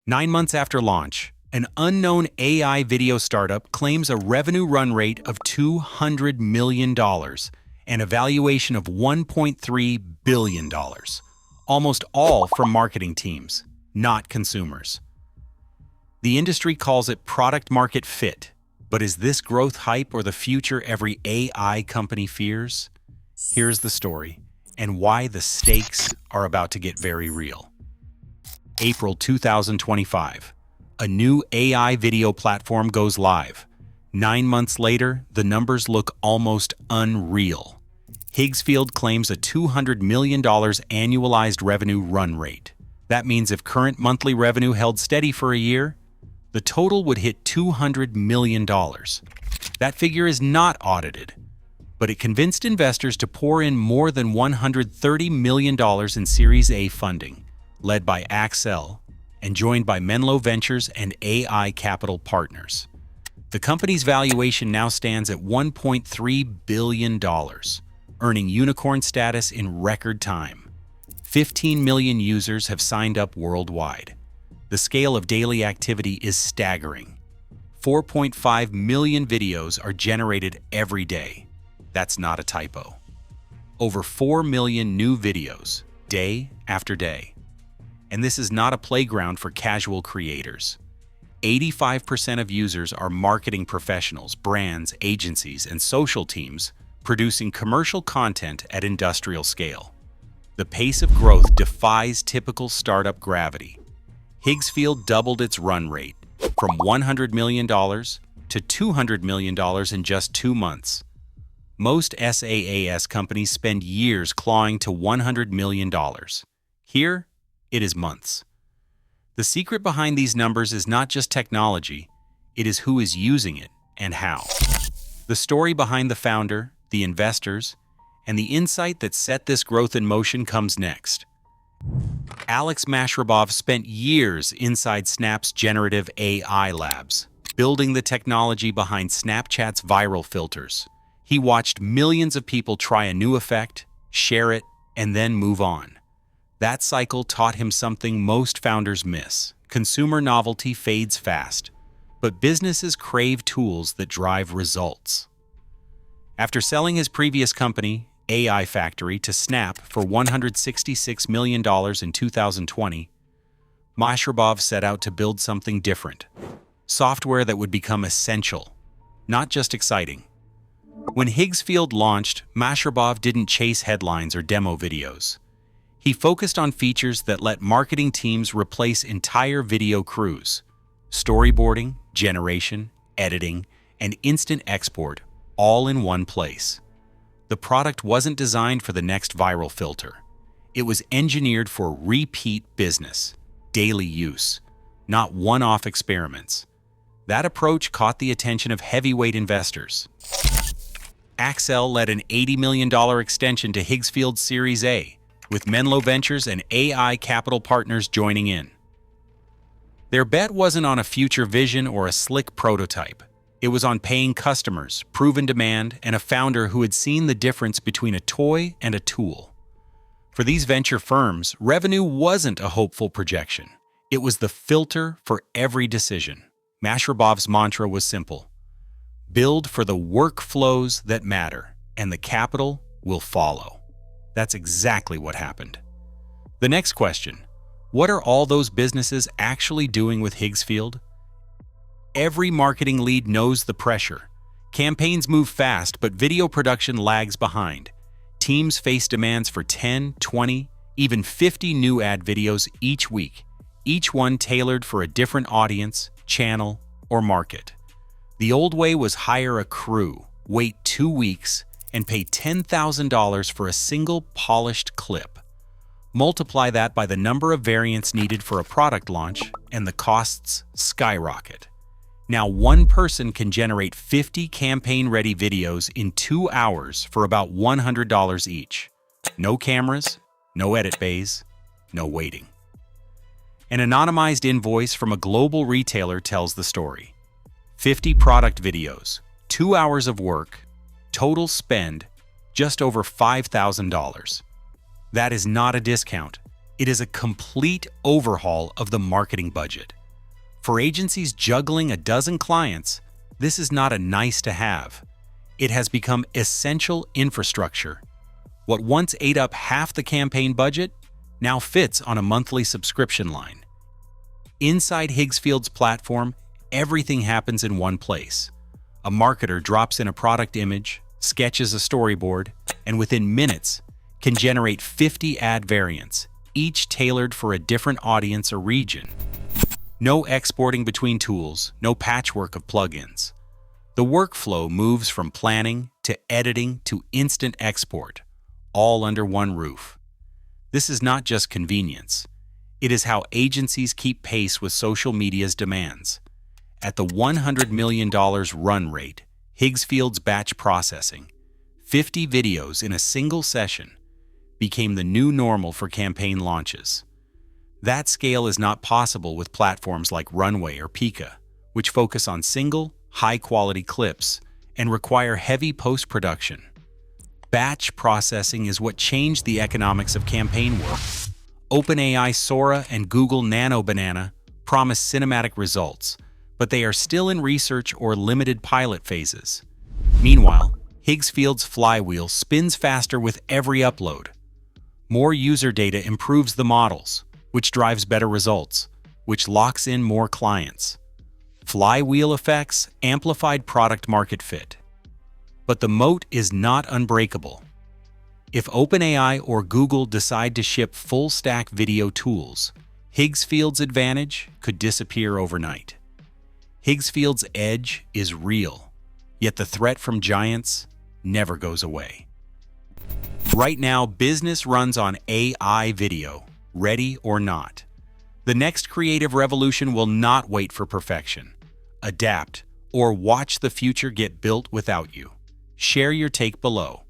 9 months after launch, an unknown AI video startup claims a revenue run rate of $200 million and a valuation of $1.3 billion, almost all from marketing teams, not consumers. The industry calls it product market fit, but is this growth hype or the future every AI company fears? Here's the story, and why the stakes are about to get very real. April 2025. A new AI video platform goes live. 9 months later, the numbers look almost unreal. Higgsfield claims a $200 million annualized revenue run rate. That means if current monthly revenue held steady for a year, the total would hit $200 million. That figure is not audited, but it convinced investors to pour in more than $130 million in Series A funding, led by Accel and joined by Menlo Ventures and AI Capital Partners. The company's valuation now stands at $1.3 billion, earning unicorn status in record time. 15 million users have signed up worldwide. The scale of daily activity is staggering. 4.5 million videos are generated every day. That's not a typo. Over 4 million new videos, day after day. And this is not a playground for casual creators. 85% of users are marketing professionals, brands, agencies, and social teams producing commercial content at industrial scale. The pace of growth defies typical startup gravity. Higgsfield doubled its run rate from $100 million to $200 million in just 2 months. Most SaaS companies spend years clawing to $100 million. Here, it is months. The secret behind these numbers is not just technology, it is who is using it and how. The story behind the founder, the investors, and the insight that set this growth in motion comes next. Alex Mashrabov spent years inside Snap's generative AI labs, building the technology behind Snapchat's viral filters. He watched millions of people try a new effect, share it, and then move on. That cycle taught him something most founders miss. Consumer novelty fades fast, but businesses crave tools that drive results. After selling his previous company, AI Factory, to Snap for $166 million in 2020, Mashrabov set out to build something different. Software that would become essential, not just exciting. When Higgsfield launched, Mashrabov didn't chase headlines or demo videos. He focused on features that let marketing teams replace entire video crews. Storyboarding, generation, editing, and instant export, all in one place. The product wasn't designed for the next viral filter. It was engineered for repeat business, daily use, not one-off experiments. That approach caught the attention of heavyweight investors. Accel led an $80 million extension to Higgsfield's Series A, with Menlo Ventures and AI Capital Partners joining in. Their bet wasn't on a future vision or a slick prototype. It was on paying customers, proven demand, and a founder who had seen the difference between a toy and a tool. For these venture firms, revenue wasn't a hopeful projection. It was the filter for every decision. Mashrabov's mantra was simple: build for the workflows that matter, and the capital will follow. That's exactly what happened. The next question: what are all those businesses actually doing with Higgsfield? Every marketing lead knows the pressure. Campaigns move fast, but video production lags behind. Teams face demands for 10, 20, even 50 new ad videos each week, each one tailored for a different audience, channel, or market. The old way was hire a crew, wait 2 weeks, and pay $10,000 for a single polished clip. Multiply that by the number of variants needed for a product launch, and the costs skyrocket. Now one person can generate 50 campaign-ready videos in 2 hours for about $100 each. No cameras, no edit bays, no waiting. An anonymized invoice from a global retailer tells the story. 50 product videos, 2 hours of work, total spend just over $5,000. That is not a discount. It is a complete overhaul of the marketing budget. For agencies juggling a dozen clients, this is not a nice to have. It has become essential infrastructure. What once ate up half the campaign budget now fits on a monthly subscription line. Inside Higgsfield's platform, everything happens in one place. A marketer drops in a product image, sketches a storyboard, and within minutes can generate 50 ad variants, each tailored for a different audience or region. No exporting between tools, no patchwork of plugins. The workflow moves from planning to editing to instant export, all under one roof. This is not just convenience. It is how agencies keep pace with social media's demands. At the $100 million run rate, Higgsfield's batch processing, 50 videos in a single session, became the new normal for campaign launches. That scale is not possible with platforms like Runway or Pika, which focus on single, high-quality clips and require heavy post-production. Batch processing is what changed the economics of campaign work. OpenAI Sora and Google Nano Banana promise cinematic results, but they are still in research or limited pilot phases. Meanwhile, Higgsfield's flywheel spins faster with every upload. More user data improves the models, which drives better results, which locks in more clients. Flywheel effects amplified product market fit. But the moat is not unbreakable. If OpenAI or Google decide to ship full-stack video tools, Higgsfield's advantage could disappear overnight. Higgsfield's edge is real, yet the threat from giants never goes away. Right now, business runs on AI video, ready or not. The next creative revolution will not wait for perfection. Adapt, or watch the future get built without you. Share your take below.